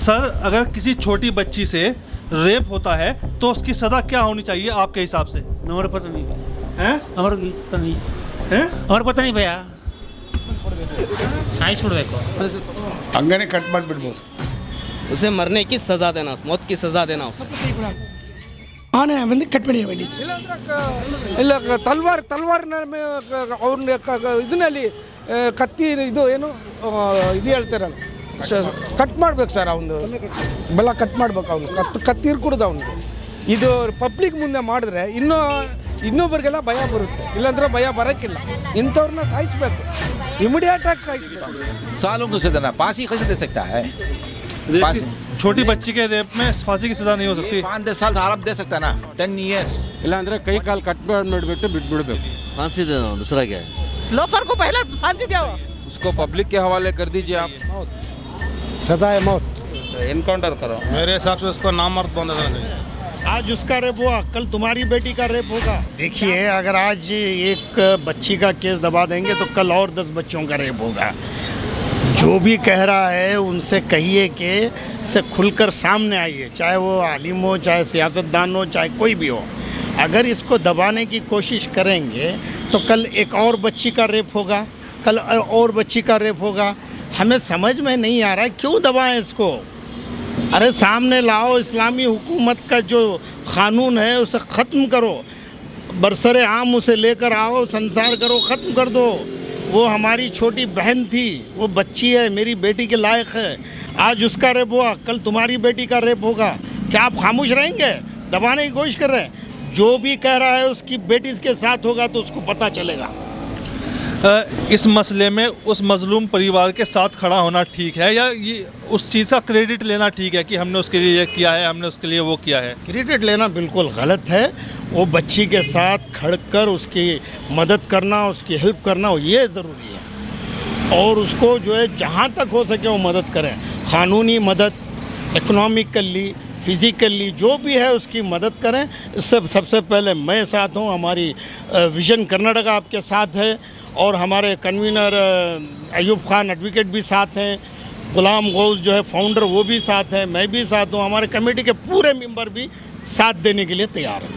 Sir, अगर किसी छोटी बच्ची से रेप होता है तो उसकी सज़ा क्या होनी चाहिए आपके हिसाब से? हमारे पता नहीं हैं? हमारे पता नहीं हैं? हमारे पता नहीं भैया साइज छोड़ಬೇಕು ಹಂಗನೇ ಕಟ್ ಮಾಡಿಬಿಡ್ಬೋದು. उसे मरने की सज़ा देना, मौत की सज़ा देना. ஆனை வந்து கட் பண்ணிட வேண்டியது. ಇಲ್ಲ ತಲ್ವಾರಿನ ಅವ್ರನ್ನ ಇದನ್ನಲ್ಲಿ ಕತ್ತಿ ಇದು ಏನು ಇದು ಹೇಳ್ತಾರಲ್ಲ ಕಟ್ ಮಾಡ್ಬೇಕು ಸರ್. ಅವನು ಬೆಲ್ಲ ಕಟ್ ಮಾಡ್ಬೇಕು. ಅವನು ಕತ್ತಿ ಇರ್ಕೂಡ್ದು ಅವನಿಗೆ. ಇದು ಪಬ್ಲಿಕ್ ಮುಂದೆ ಮಾಡಿದ್ರೆ ಇನ್ನೊಬ್ಬರಿಗೆಲ್ಲ ಭಯ ಬರುತ್ತೆ, ಇಲ್ಲಾಂದ್ರೆ ಭಯ ಬರೋಕ್ಕಿಲ್ಲ. ಇಂಥವ್ರನ್ನ ಸಾಯಿಸ್ಬೇಕು, ಇಮಿಡಿಯೇಟ್ ಆಗಿ ಸಾಯಿಸ್ಬೇಕು. सालों को सजा फांसी कैसे दे सकता है? छोटी बच्ची के रेप में फांसी की सज़ा नहीं हो सकती? 5-10 साल आराम दे सकता ना, 10 years. ಇಲ್ಲಾಂದ್ರೆ ಕೈ ಕಾಲು ಕಟ್ ಮಾಡಿಬಿಟ್ಟು ಬಿಟ್ಬಿಡ್ಬೇಕು. फांसी देना, दूसरा क्या है? लोफर को पहले फांसी दो. उसको पब्लिक के हवाले कर दीजिए आप. ಸಜಾ है मौत. एनकाउंटर करो. मेरे हिसाब से उसको नामर्द बंद करना चाहिए. आज उसका रेप हुआ, कल तुम्हारी बेटी का रेप होगा. देखिए, अगर आज एक बच्ची का केस दबा देंगे तो कल और 10 बच्चों का रेप होगा. जो भी कह रहा है उनसे कहिए कि से खुलकर सामने आइए, चाहे वो आलिम हो, चाहे सियासतदान हो, चाहे कोई भी हो. अगर इसको दबाने की कोशिश करेंगे तो कल एक और बच्ची का रेप होगा, कल और बच्ची का रेप होगा. हमें समझ में नहीं आ रहा है क्यों दबाएं इसको. अरे सामने लाओ, इस्लामी हुकूमत का जो क़ानून है उसे ख़त्म करो, बरसरे आम उसे लेकर आओ, संसार करो, ख़त्म कर दो. वो हमारी छोटी बहन थी, वो बच्ची है, मेरी बेटी के लायक है. आज उसका रेप हुआ, कल तुम्हारी बेटी का रेप होगा. क्या आप खामोश रहेंगे? दबाने की कोशिश कर रहे हैं. जो भी कह रहा है उसकी बेटी इसके साथ होगा तो उसको पता चलेगा. इस मसले में उस मजलूम परिवार के साथ खड़ा होना ठीक है, या ये उस चीज़ का क्रेडिट लेना ठीक है कि हमने उसके लिए ये किया है, हमने उसके लिए वो किया है? क्रेडिट लेना बिल्कुल गलत है. वो बच्ची के साथ खड़कर उसकी मदद करना, उसकी हेल्प करना, ये ज़रूरी है. और उसको जो है जहाँ तक हो सके वो मदद करें. क़ानूनी मदद, इकोनॉमिकली, फिज़िकली, जो भी है उसकी मदद करें. इससे सबसे पहले मैं साथ हूँ, हमारी विजन कर्नाटका आपके साथ है, और हमारे कन्वीनर अयूब खान एडवोकेट भी साथ हैं, गुलाम गौस जो है फाउंडर वो भी साथ हैं, मैं भी साथ हूँ, हमारे कमेटी के पूरे मेंबर भी साथ देने के लिए तैयार हैं.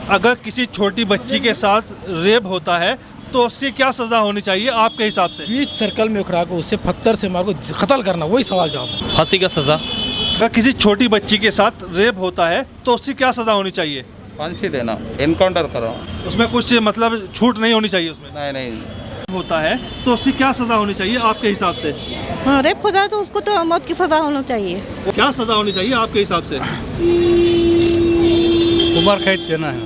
अगर किसी छोटी बच्ची के साथ रेप होता है तो उसकी क्या सज़ा होनी चाहिए आपके हिसाब से? बीच सर्कल में उखड़ा को उससे पत्थर से मार को कत्ल करना, वही सवाल जवाब है. फांसी का सज़ा. अगर किसी छोटी बच्ची के साथ रेप होता है तो उसकी क्या सज़ा होनी चाहिए? फांसी देना, एनकाउंटर करो. उसमें कुछ मतलब छूट नहीं होनी चाहिए उसमें? नहीं. होता है तो उसकी क्या सज़ा होनी चाहिए आपके हिसाब से? हाँ, रेप हो जाए तो उसको तो मौत की सज़ा होनी चाहिए. क्या सज़ा होनी चाहिए आपके हिसाब से? उम्र कैद देना है.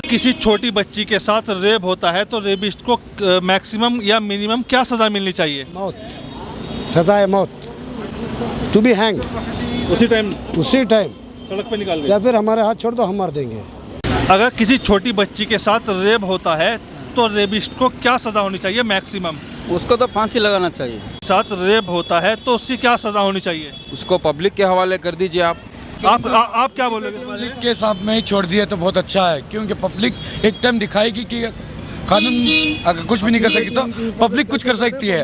किसी छोटी बच्ची के साथ रेप होता है तो रेपिस्ट को मैक्सिमम या मिनिमम क्या सज़ा मिलनी चाहिए? मौत. सजा है मौत. To be hanged. उसी टाइम सड़क पे निकाल या फिर हमारे हाथ छोड़ दो, हम मार देंगे. अगर किसी छोटी बच्ची के साथ रेप होता है तो रेपिस्ट को क्या सज़ा होनी चाहिए मैक्सिमम? उसको तो फांसी लगाना चाहिए. साथ रेप होता है तो उसकी क्या सज़ा होनी चाहिए? उसको पब्लिक के हवाले कर दीजिए आप. आप क्या बोलोगे? पब्लिक के साथ में ही छोड़ दिया तो बहुत अच्छा है, क्योंकि पब्लिक एक टाइम दिखाएगी कि कानून अगर कुछ भी नहीं कर सकती तो पब्लिक कुछ कर सकती है.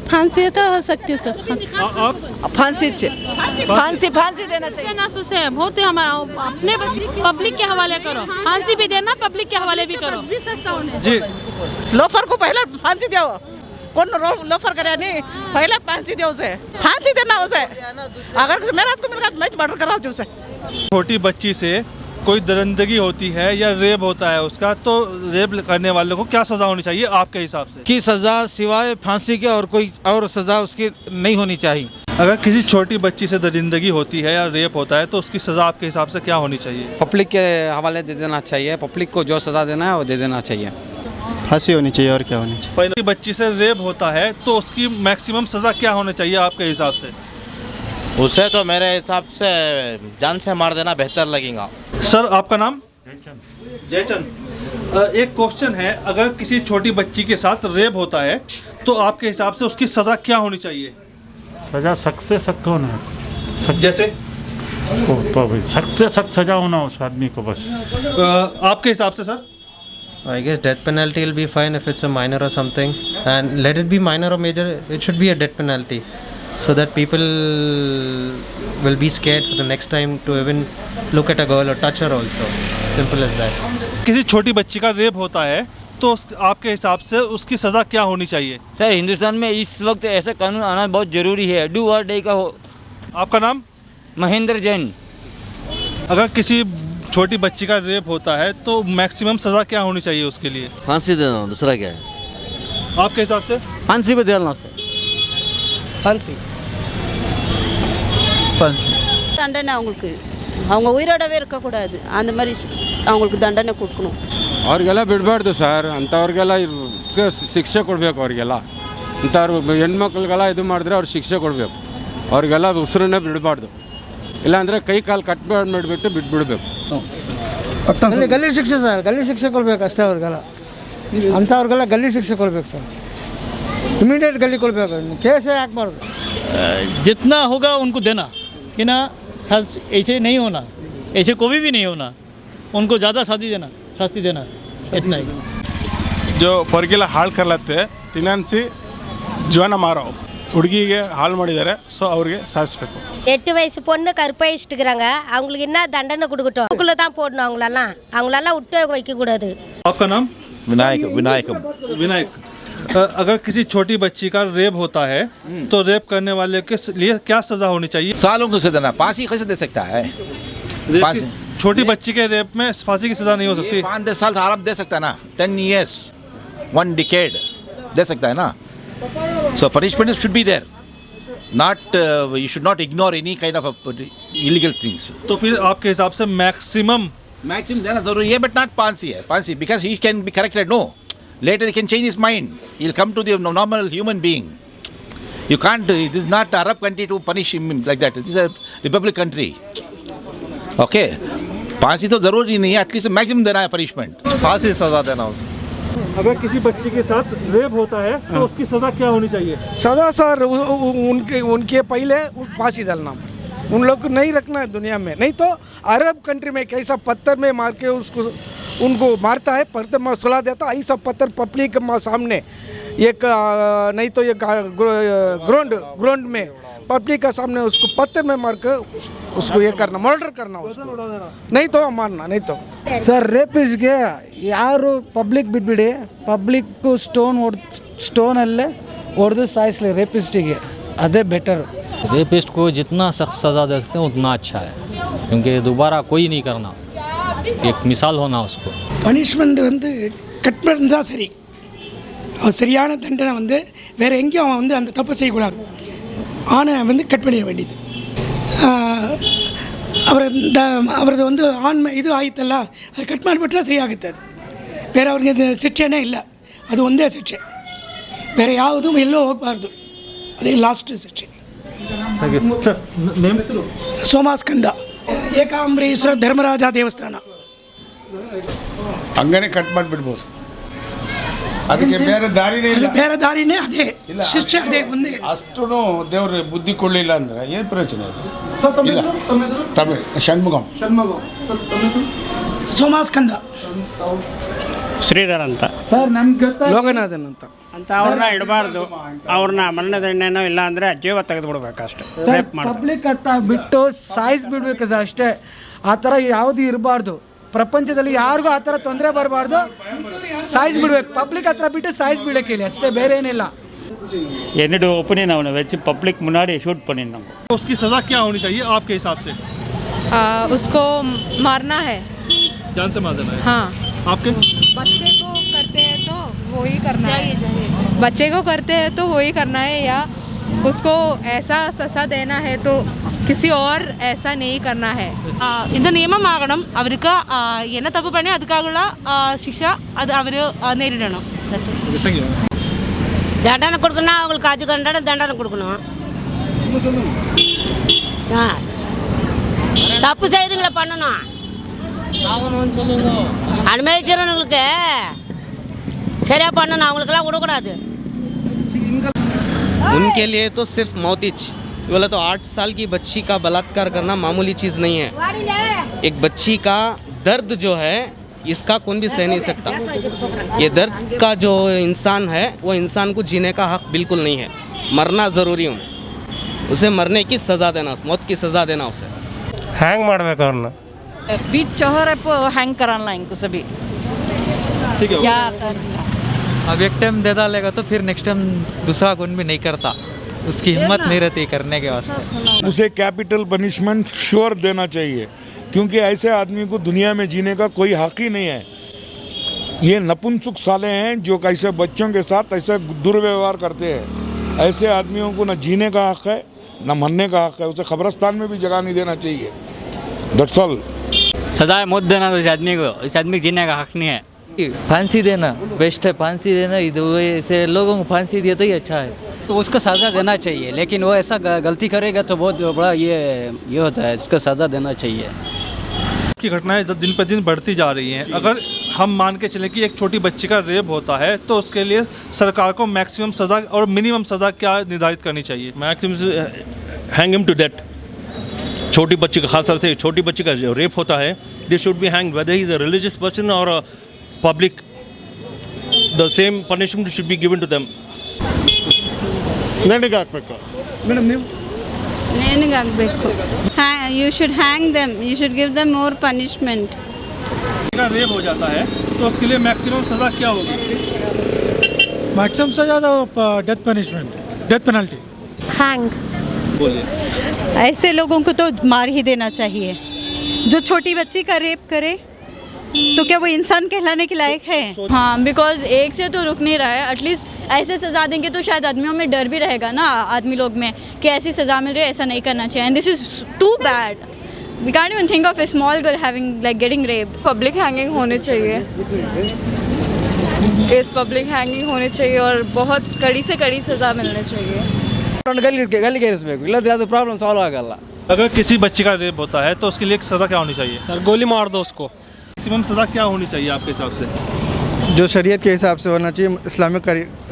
फांसी तो हो सकती है सर. आप फांसी देना चाहिए. से बहुत ही हमारा अपने पब्लिक के हवाले करो. फांसी भी देना, पब्लिक के हवाले भी करो. जी, लोफर को पहले फांसी दो. कौन लोफर करे नहीं, पहले फांसी दो उसे. फांसी देना उसे. अगर मेरा तो मेरा मैं मर्डर करा दूँ उसे. छोटी बच्ची से कोई दरिंदगी होती है या रेप होता है उसका, तो रेप करने वाले को क्या सज़ा होनी चाहिए आपके हिसाब से? की सज़ा सिवाय फांसी के और कोई और सज़ा उसकी नहीं होनी चाहिए. अगर किसी छोटी बच्ची से दरिंदगी होती है या रेप होता है तो उसकी सज़ा आपके हिसाब से क्या होनी चाहिए? पब्लिक के हवाले दे देना चाहिए. पब्लिक को जो सज़ा देना है वो दे देना चाहिए. फांसी होनी चाहिए, और क्या होनी चाहिए? पहले बच्ची से रेप होता है तो उसकी मैक्सिमम सज़ा क्या होनी चाहिए आपके हिसाब से? उसे तो मेरे हिसाब से जान से मार देना बेहतर लगेगा. सर, आपका नाम? जयचंद. एक क्वेश्चन है, अगर किसी छोटी बच्ची के साथ रेप होता है तो आपके हिसाब से उसकी सज़ा क्या होनी चाहिए? सज़ा सख्त से सख्त होना है. जैसे सख्त से सख्त सज़ा होना उस आदमी को बस. आपके हिसाब से sir? I guess death penalty will be fine if it's a minor or something, and let it be minor or major, it should be a death penalty. so that people will be scared for the next time to even look at a girl or touch her also. Simple as that. किसी छोटी बच्ची का rape होता है तो आपके हिसाब से उसकी सज़ा क्या होनी चाहिए? सर हिंदुस्तान में इस वक्त ऐसा कानून आना बहुत ज़रूरी है, डू और डे का हो। आपका नाम? महेंद्र जैन। अगर किसी छोटी बच्ची का रेप होता है तो मैक्सिमम सज़ा क्या होनी चाहिए उसके लिए? फांसी देना, दूसरा क्या है? आपके हिसाब से? फांसी पे देना सर। फांसी தண்டனை அவங்களுக்கு அவங்க உயிரோடவே இருக்கக்கூடாது, அந்த மாதிரி அவங்களுக்கு தண்டனை கொடுக்கணும். ಅವ್ರಿಗೆಲ್ಲ ಬಿಡಬಾರ್ದು ಸರ್, ಅಂಥವ್ರಿಗೆಲ್ಲ ಶಿಕ್ಷೆ ಕೊಡಬೇಕು. ಅವ್ರಿಗೆಲ್ಲ ಇಂಥವ್ರು ಹೆಣ್ಮಕ್ಳಿಗೆಲ್ಲ ಇದು ಮಾಡಿದ್ರೆ ಅವ್ರು ಶಿಕ್ಷೆ ಕೊಡಬೇಕು. ಅವ್ರಿಗೆಲ್ಲ ಉಸಿರನ್ನೇ ಬಿಡಬಾರ್ದು, ಇಲ್ಲಾಂದರೆ ಕೈ ಕಾಲು ಕಟ್ ಮಾಡಿಬಿಟ್ಟು ಬಿಟ್ಬಿಡ್ಬೇಕು. ಗಲ್ಲಿ ಶಿಕ್ಷೆ ಸರ್, ಗಲ್ಲಿ ಶಿಕ್ಷೆ ಕೊಡ್ಬೇಕು ಅಷ್ಟೇ ಅವ್ರಿಗೆಲ್ಲ. ಅಂಥವ್ರಿಗೆಲ್ಲ ಗಲ್ಲಿ ಶಿಕ್ಷೆ ಕೊಡ್ಬೇಕು ಸರ್, इमीडिएट गली ಕೊಡಬೇಕು, ಕೇಸೇ ಹಾಕಬಾರ್ದು. जितना होगा उनको देना कि ना, ऐसे नहीं होना, ऐसे कोई भी नहीं होना, उनको ज़्यादा शास्ति देना, इतना ही. जो ಹೊರಗೆಲ್ಲ ಹಾಳು ಕರ್ಲತ್ತೆ ತಿನ್ನನ್ಸಿ ಜೀವನ ಮಾರೋ ಹುಡುಗಿಗೆ ಹಾಳು ಮಾಡಿದ್ದಾರೆ, ಸೊ ಅವ್ರಿಗೆ ಸಾಯಿಸ್ಬೇಕು. 8 வயசு பொண்ணு கற்பழிச்சிட்டுக்கிறாங்க, அவங்களுக்கு என்ன தண்டனை கொடுக்கட்டும், அதுக்குள்ளே தான் போடணும். அவங்களெல்லாம் விட்டு வைக்கக்கூடாது. आपका नाम? विनायक। अगर किसी छोटी बच्ची का रेप होता है तो रेप करने वाले के लिए क्या सज़ा होनी चाहिए? सालों को देना, फांसी कैसे दे सकता है? छोटी बच्ची के रेप में फांसी की सज़ा नहीं हो सकती? 5-10 साल आराम दे सकता है ना, 10 years, 1 decade दे सकता है ना. So punishment should be there, not you should not ignore any kind of illegal things. तो फिर आपके हिसाब से मैक्सिमम देना जरूरी है, but not फांसी है. फांसी because he can be corrected, no, later he can change his mind, he'll come to the normal human being. You can't, this is not Arab country to punish him like that, this is a republic country. Okay, फांसी तो जरूरी नहीं है, at least maximum देना है punishment. फांसी सजा देना उसको. अगर किसी बच्ची के साथ रेप होता है तो उसकी सज़ा क्या होनी चाहिए? सदा सर उनके पहले फांसी डालना, उन लोग को नहीं रखना है दुनिया में. नहीं तो अरब कंट्री में कैसा पत्थर में मार के उनको मारता है, पत्थर में सुला देता है, ऐसा पत्थर पब्लिक के सामने एक नहीं तो एक ग्राउंड में पब्लिक के सामने उसको पत्थर में मार के उसको ये करना, मर्डर करना उसको, नहीं तो मारना. नहीं तो ಸರ್ ರೇಪಿಸ್ಗೆ ಯಾರು ಪಬ್ಲಿಕ್ ಬಿಟ್ಬಿಡಿ, ಪಬ್ಲಿಕ್ಕು ಸ್ಟೋನಲ್ಲೇ ಹೊಡೆದು ಸಾಯಿಸಲಿ ರೇಪಿಸ್ಟಿಗೆ, ಅದೇ ಬೆಟರ್. रेपिस्ट को जितना सख्त सज़ा दे सकते हैं उतना अच्छा है, क्योंकि दोबारा कोई नहीं करना, एक मिसाल होना उसको. பனிஷ்மெண்ட் வந்து கட் பண்ணால் சரி, அவன் சரியான தண்டனை வந்து வேறு எங்கேயும் அவன் வந்து அந்த தப்பு செய்யக்கூடாது. ஆணை வந்து கட் பண்ணிட வேண்டியது. ಅವರದ್ದು ಒಂದು ಆನ್ ಇದು ಆಯ್ತಲ್ಲ, ಅದು ಕಟ್ ಮಾಡಿಬಿಟ್ರೆ ಸರಿ ಆಗುತ್ತೆ. ಅದು ಬೇರೆ ಅವ್ರಿಗೆ ಅದು ಶಿಕ್ಷೆನೇ ಇಲ್ಲ, ಅದು ಒಂದೇ ಶಿಕ್ಷೆ, ಬೇರೆ ಯಾವುದೂ ಎಲ್ಲೋ ಹೋಗಬಾರ್ದು, ಅದೇ ಲಾಸ್ಟ್ ಶಿಕ್ಷೆ. ಸೋಮಾಸ್ಕಂದ ಏಕಾಂಬರೇಶ್ವರ ಧರ್ಮರಾಜ ದೇವಸ್ಥಾನ. ಹಂಗನೇ ಕಟ್ ಮಾಡಿಬಿಡ್ಬೋದು, ಅದಕ್ಕೆ ಬೇರೆ ದಾರಿನೇ ಇಲ್ಲ. ಬೇರೆ ದಾರಿನೇ ಅದೇ, ಶಿಕ್ಷೆ ಅದೇ ಒಂದೇ. ಅಷ್ಟು ದೇವ್ರ ಬುದ್ಧಿ ಕೊಡಲಿಲ್ಲ ಅಂದ್ರೆ ಏನು ಪ್ರಯೋಜನ ಇದೆ? ಇಲ್ಲ ತಮಿಳ್ ಷಣ್ಮುಗಂ ಸೋಮಾಸ್ಕಂದ ಶ್ರೀಧರ್ ಅಂತ ಸರ್, ನಮ್ಗೆ ಲೋಗನಾಥನ್ ಅಂತ ಅವ್ರನ್ನ ಇಡಬಾರ್ದು, ಅವ್ರನ್ನ ಮರಣದಂಡನೋ ಇಲ್ಲ ಅಂದರೆ ಜೀವ ತೆಗೆದುಬಿಡ್ಬೇಕು ಅಷ್ಟೇ. ಪಬ್ಲಿಕ್ ಅಂತ ಬಿಟ್ಟು ಸಾಯಿಸ್ಬಿಡ್ಬೇಕು ಸರ್, ಅಷ್ಟೇ. ಆ ಥರ ಯಾವುದು ಇರಬಾರ್ದು ಪ್ರಪಂಚದಲ್ಲಿ, ಯಾರಿಗೂ ಆ ಥರ ತೊಂದರೆ ಬರಬಾರ್ದು, ಸಾಯಿಸ್ಬಿಡ್ಬೇಕು. ಪಬ್ಲಿಕ್ ಹತ್ರ ಬಿಟ್ಟು ಸಾಯಿಸ್ಬಿಡಕ್ಕೆ ಇಲ್ಲಿ ಅಷ್ಟೇ, ಬೇರೆ ಏನಿಲ್ಲ. என்னோட ஒப்பீனியன் அவனை வச்சு பப்ளிக் முன்னாடி ஷூட் பண்ணிடணும். उसकी सज़ा क्या होनी चाहिए आपके हिसाब से? उसको मारना है, जान से मार देना है. हाँ. आपके? बच्चे को करते हैं तो वो ही करना है, बच्चे को करते हैं तो वो ही करना है, या उसको ऐसा सजा देना है तो किसी और ऐसा नहीं करना है. இந்த நியமம் ஆகணும், அவருக்கு என்ன தப்பு பண்ணி அதுக்காக சிக்ஷா அது அவர் நேரிடணும். தண்டனை கொடுக்கணும், அவங்களுக்கு அதுக்கு தண்டனை கொடுக்கணும். தப்பு செய்துங்களை பண்ணணும், அனுமதிக்கிறவங்களுக்கு சரியா பண்ணணும், அவங்களுக்கெல்லாம் விடக்கூடாது. उनके लिए तो सिर्फ मौतिज बोला तो 8 साल की बच्ची का बलात्कार करना मामूली चीज़ नहीं है. एक बच्ची का दर्द जो है इसका कौन भी सह नहीं सकता. ये दर्द का जो इंसान है वो इंसान को जीने का हक बिल्कुल नहीं है, मरना ज़रूरी है. उसे मरने की सज़ा देना, मौत की सज़ा देना उसे। ಹ್ಯಾಂಗ್ ಮಾಡ್ಬೇಕು ಅವ್ರನ್ನ बीच चौराहे पर हैंग कराना इनको सभी। ठीक है क्या अब एक टाइम दे डालेगा तो फिर नेक्स्ट टाइम दूसरा कौन भी नहीं करता, उसकी हिम्मत नहीं रहती करने के वास्ते। उसे कैपिटल पनिशमेंट श्योर देना चाहिए, क्योंकि ऐसे आदमी को दुनिया में जीने का कोई हक ही नहीं है। ये नपुंसक साले हैं जो ऐसे बच्चों के साथ ऐसे दुर्व्यवहार करते हैं। ऐसे आदमियों को न जीने का हक है न मरने का हक है, उसे कब्रिस्तान में भी जगह नहीं देना चाहिए। That's all. सजाए मौत देना तो इस आदमी को, इस आदमी को जीने का हक नहीं है। फांसी देना बेस्ट है, फांसी देना, ऐसे लोगों को फांसी दिया तो ही अच्छा है। तो उसको सज़ा देना चाहिए, लेकिन वो ऐसा गलती करेगा तो बहुत बड़ा ये होता है, इसको सज़ा देना चाहिए। की घटनाएं जब दिन पर दिन बढ़ती जा रही हैं, अगर हम मान के चलें कि एक छोटी बच्ची का रेप होता है तो उसके लिए सरकार को मैक्सिमम सज़ा और मिनिमम सज़ा क्या निर्धारित करनी चाहिए? Maximum hang him to death. छोटी बच्ची का, खास तौर से छोटी बच्ची का जो रेप होता है, they should be hang whether he is a religious person और public, the same punishment should be given to them. ನೆನೆಗೆ ಹಾಕ್ಬೇಕು ಮೇಡಮ್ ನೀವು ನೇಣಿಗೆ ಹಾಕಬೇಕು. You should hang them, you should give them more punishment. का rape हो जाता है तो उसके लिए मैक्सिमम सज़ा क्या होगी? मैक्सिमम सजा तो death punishment, death penalty. Hang. बोलिए। ऐसे लोगों को तो मार ही देना चाहिए। जो छोटी बच्ची का रेप करे तो क्या वो इंसान कहलाने के लायक है? हाँ, बिकॉज एक से तो रुक नहीं रहा है। एटलीस्ट ऐसे सज़ा देंगे तो शायद आदमियों में डर भी रहेगा ना, आदमी लोग में, कि ऐसी सज़ा मिल रही है, ऐसा नहीं करना चाहिए। And this is too bad. We can't even think of a small girl having like getting raped. Public hanging होनी चाहिए, इस पब्लिक हैंगिंग होनी चाहिए और बहुत कड़ी से कड़ी सज़ा मिलनी चाहिए। ಗಲ್ಲಿಗೇರಿಸಬೇಕು, ಇಲ್ಲದೆ ಅದು ಪ್ರಾಬ್ಲಮ್ ಸಾಲ್ವ್ ಆಗಲ್ಲ। अगर किसी बच्ची का रेप होता है तो उसके लिए सज़ा क्या होनी चाहिए? सर गोली मार दो उसको। मैक्सिमम सज़ा क्या होनी चाहिए आपके हिसाब से? जो शरीयत के हिसाब से होना चाहिए, इस्लामिक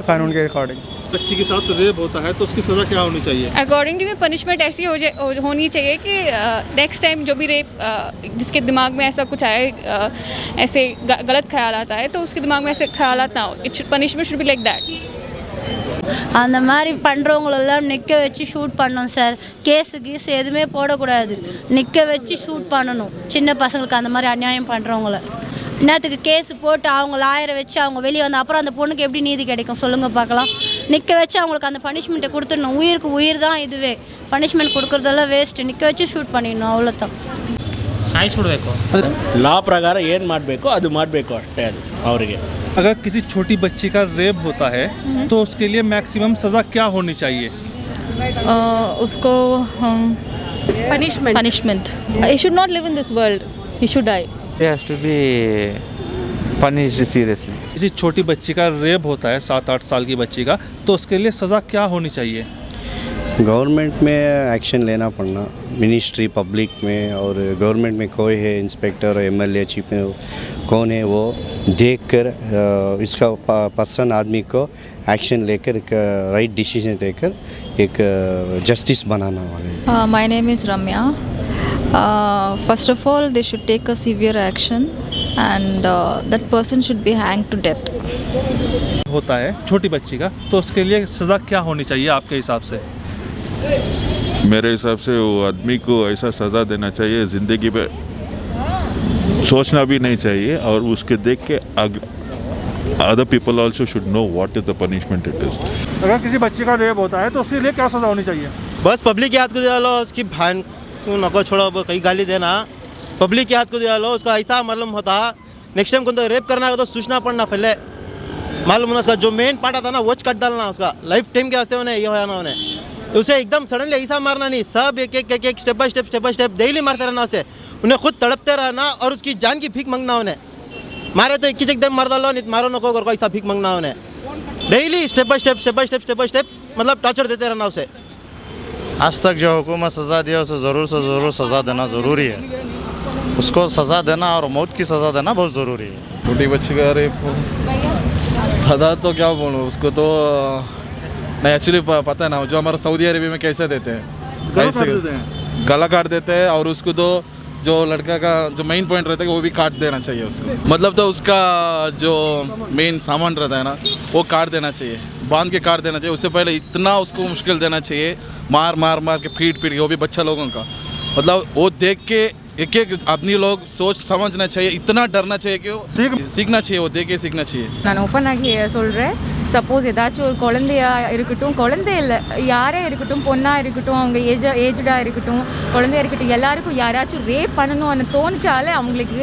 कानून के अकॉर्डिंग। बच्ची के साथ रेप होता है तो उसकी सज़ा क्या होनी चाहिए? अकॉर्डिंग टू मी पनिशमेंट ऐसी होनी चाहिए कि नेक्स्ट टाइम जो भी रेप, जिसके दिमाग में ऐसा कुछ आए, ऐसे गलत ख्याल आता है, तो उसके दिमाग में ऐसे ख्याल ना हो। Punishment should be like that. அந்த மாதிரி பண்ணுறவங்களெல்லாம் நிற்க வச்சு ஷூட் பண்ணணும் சார். கேஸு கீஸு எதுவுமே போடக்கூடாது, நிற்க வச்சு ஷூட் பண்ணணும். சின்ன பசங்களுக்கு அந்த மாதிரி அநியாயம் பண்ணுறவங்கள இன்னத்துக்கு கேஸு போட்டு அவங்க லாயரை வச்சு அவங்க வெளியே வந்த அப்புறம் அந்த பொண்ணுக்கு எப்படி நீதி கிடைக்கும் சொல்லுங்கள் பார்க்கலாம். நிற்க வச்சு அவங்களுக்கு அந்த பனிஷ்மெண்ட்டை கொடுத்துடணும். உயிருக்கு உயிர் தான் இதுவே, பனிஷ்மெண்ட் கொடுக்குறதெல்லாம் வேஸ்ட்டு. நிற்க வச்சு ஷூட் பண்ணிடணும், அவ்வளோதான். ಸಾಯಿಸ್ಬಿಡ್ಬೇಕು. ಲಾ ಪ್ರಕಾರ ಏನು ಮಾಡಬೇಕು ಅದು ಮಾಡಬೇಕು ಅಷ್ಟೇ ಅದು ಅವರಿಗೆ। अगर किसी छोटी बच्ची का रेप होता है तो उसके लिए मैक्सिमम सज़ा क्या होनी चाहिए? उसको punishment. He should not live in this world, he should die. He has to be punished seriously. किसी छोटी बच्ची का रेप होता है, 7-8 साल की बच्ची का, तो उसके लिए सज़ा क्या होनी चाहिए? गवर्नमेंट में एक्शन लेना पड़ना, मिनिस्ट्री पब्लिक में, और गवर्नमेंट में कोई है इंस्पेक्टर एमएलए चीफ कौन है, वो देख कर इसका पर्सन आदमी को एक्शन लेकर एक राइट डिसीजन लेकर एक जस्टिस बनाना वाले। My name is Ramya. First of all they should take a severe action and that person should be hang to death. होता है छोटी बच्ची का, तो उसके लिए सज़ा क्या होनी चाहिए आपके हिसाब से? मेरे हिसाब से वो आदमी को ऐसा सज़ा देना चाहिए, ज़िंदगी पे सोचना भी नहीं चाहिए, और उसके देख के other people also should know what is the punishment it is. अगर किसी बच्चे का रेप होता है तो उसके लिए क्या सज़ा होनी चाहिए? बस पब्लिक याद को दिला लो, उसकी बहन को नको छोड़ो, कहीं गाली देना, पब्लिक याद को दिला लो, उसका ऐसा मालूम होता, नेक्स्ट टाइम को रेप करना है तो सोचना पड़ना पहले, मालूम होना उसका जो मेन पार्ट आता ना वो कट डालना, उसका लाइफ टाइम के वास्ते उन्हें ये होया ना, उन्हें उसे एकदम सडनली ऐसा मारना नहीं, सब एक एक स्टेप बाय स्टेप डेली मारते रहना उसे, उन्हें खुद तड़पते रहना और उसकी जान की भीख मांगना। उन्हें मारे तो एक एकदम मार डालो, नहीं मारो नको कर, ऐसा भीख मांगना उन्हें डेली स्टेप बाय स्टेप मतलब टॉर्चर देते रहना उसे। आज तक जो हुकूमत सज़ा दिया उसे ज़रूर से ज़रूर सज़ा देना ज़रूरी है, उसको सज़ा देना और मौत की सज़ा देना बहुत ज़रूरी है। छोटी बच्ची का रेप सज़ा तो क्या बोलूँ उसको, तो नहीं एक्चुअली पता है ना, जो हमारा सऊदी अरेबिया में कैसे देते हैं, ऐसे गला काट देते हैं और उसको तो जो लड़का का जो मेन पॉइंट रहता है वो भी काट देना चाहिए उसको, मतलब तो उसका जो मेन सामान रहता है ना वो काट देना चाहिए, बांध के काट देना चाहिए। उससे पहले इतना उसको मुश्किल देना चाहिए, मार मार मार के पीट पीट के, वो भी बच्चा लोगों का, मतलब वो देख के एक एक आदमी लोग सोच समझना चाहिए, इतना डरना चाहिए कि वो सीखना चाहिए, वो देख के सीखना चाहिए। நான் ஓப்பனாக சொல்கிறேன், சப்போஸ் ஏதாச்சும் ஒரு குழந்தையா இருக்கட்டும், குழந்தை இல்லை யாரே இருக்கட்டும், பொண்ணாக இருக்கட்டும், அவங்க ஏஜ்டாக இருக்கட்டும், குழந்தையா இருக்கட்டும், எல்லாருக்கும் யாராச்சும் ரேப் பண்ணணும்னு தோணிச்சாலே அவங்களுக்கு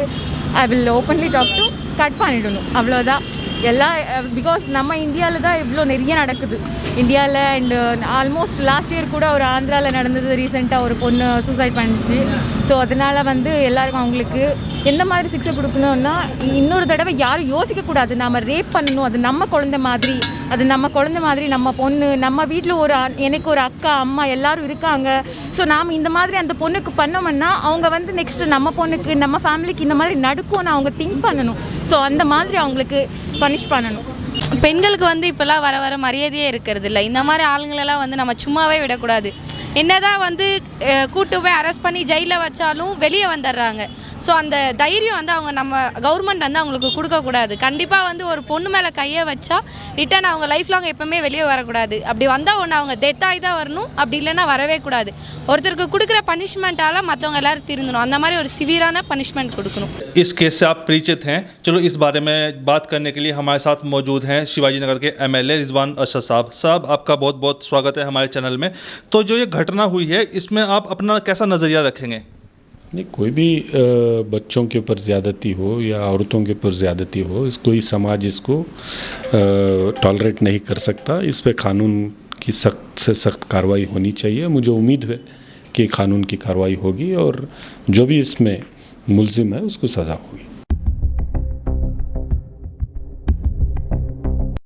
I will openly talk to cut பண்ணிடணும், அவ்வளோதான். எல்லா பிகாஸ் நம்ம இந்தியாவில் தான் இவ்வளோ நிறைய நடக்குது இந்தியாவில். அண்டு ஆல்மோஸ்ட் லாஸ்ட் இயர் கூட ஒரு ஆந்திராவில் நடந்தது, ரீசெண்டாக ஒரு பொண்ணு சூசைட் பண்ணிச்சு. ஸோ அதனால் வந்து எல்லாருக்கும் அவங்களுக்கு எந்த மாதிரி சிக்ஸை கொடுக்கணுன்னா, இன்னொரு தடவை யாரும் யோசிக்கக்கூடாது நாம் ரேப் பண்ணணும், அது நம்ம குழந்தை மாதிரி, அது நம்ம குழந்தை மாதிரி, நம்ம பொண்ணு, நம்ம வீட்டில் ஒரு எனக்கு ஒரு அக்கா அம்மா எல்லோரும் இருக்காங்க. ஸோ நாம் இந்த மாதிரி அந்த பொண்ணுக்கு பண்ணோம்னா அவங்க வந்து நெக்ஸ்ட்டு நம்ம பொண்ணுக்கு நம்ம ஃபேமிலிக்கு இந்த மாதிரி நடக்கும்னு அவங்க திங்க் பண்ணணும். ஸோ அந்த மாதிரி அவங்களுக்கு பனிஷ் பண்ணணும். பெண்களுக்கு வந்து இப்போல்லாம் வர வர மரியாதையே இருக்கிறது இல்லை. இந்த மாதிரி ஆளுங்களெல்லாம் வந்து நம்ம சும்மாவே விடக்கூடாது. என்னதான் வந்து கூட்டு போய் அரெஸ்ட் பண்ணி ஜெயிலில் வச்சாலும் வெளியே வந்துடுறாங்க. ஸோ அந்த தைரியம் வந்து அவங்க நம்ம கவர்மெண்ட் வந்து அவங்களுக்கு கொடுக்கக்கூடாது. கண்டிப்பாக வந்து ஒரு பொண்ணு மேலே கையை வச்சா ரிட்டன் அவங்க லைஃப் லாங் எப்போவுமே வெளியே வரக்கூடாது. அப்படி வந்தால் ஒன்று அவங்க டெத் ஆகி தான் வரணும், அப்படி இல்லைன்னா வரவே கூடாது. ஒருத்தருக்கு கொடுக்குற பனிஷ்மெண்ட்டால் மற்றவங்க எல்லோரும் திருந்தணும், அந்த மாதிரி ஒரு சிவியரான பனிஷ்மெண்ட் கொடுக்கணும். इस केस से आप परिचित हैं, चलो इस बारे में बात करने के लिए हमारे साथ मौजूद हैं शिवाजी नगर के MLA रिजवान अरशद साहब। साहब आपका बहुत बहुत स्वागत है हमारे चैनल में। तो जो ये घटना हुई है इसमें आप अपना कैसा नज़रिया रखेंगे? नहीं, कोई भी बच्चों के ऊपर ज़्यादती हो या औरतों के ऊपर ज़्यादती हो, कोई समाज इसको टॉलरेट नहीं कर सकता। इस पे कानून की सख्त से सख्त कार्रवाई होनी चाहिए। मुझे उम्मीद है कि कानून की कार्रवाई होगी और जो भी इसमें मुलजिम है उसको सज़ा होगी।